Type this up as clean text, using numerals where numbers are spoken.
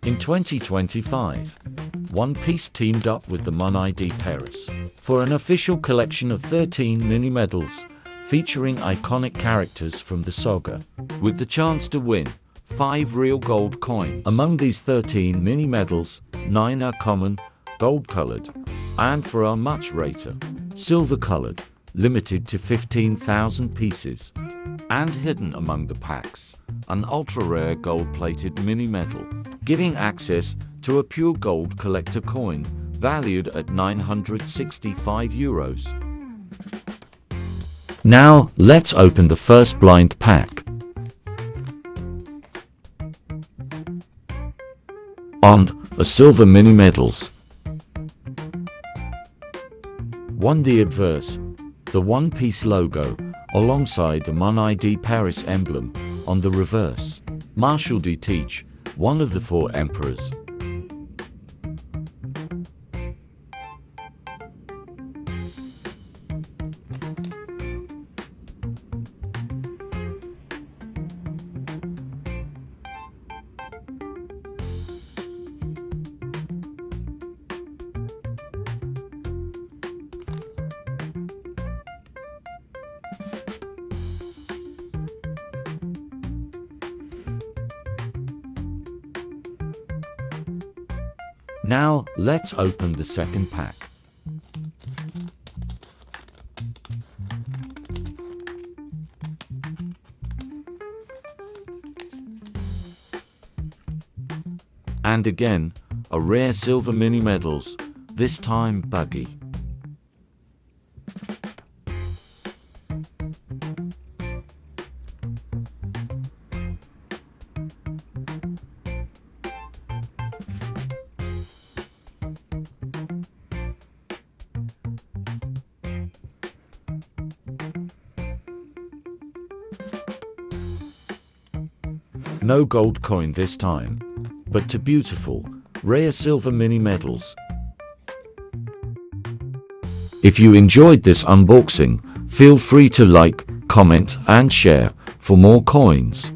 In 2025, One Piece teamed up with the Monnaie de Paris for an official collection of 13 mini-medals featuring iconic characters from the saga, with the chance to win 5 real gold coins. Among these 13 mini-medals, 9 are common, gold-colored, and 4 are much rarer, silver-colored, limited to 15,000 pieces. And hidden among the packs, an ultra-rare gold-plated mini-medal, giving access to a pure gold collector coin valued at €965. Now, let's open the first blind pack. And a silver mini-medals. 1. The obverse, the One Piece logo, alongside the Monnaie de Paris emblem on the reverse. Marshal de Teach, one of the 4 emperors. Now, let's open the second pack. And again, a rare silver mini-medals, this time buggy. No gold coin this time, but 2 beautiful, rare silver mini-medals. If you enjoyed this unboxing, feel free to like, comment and share for more coins.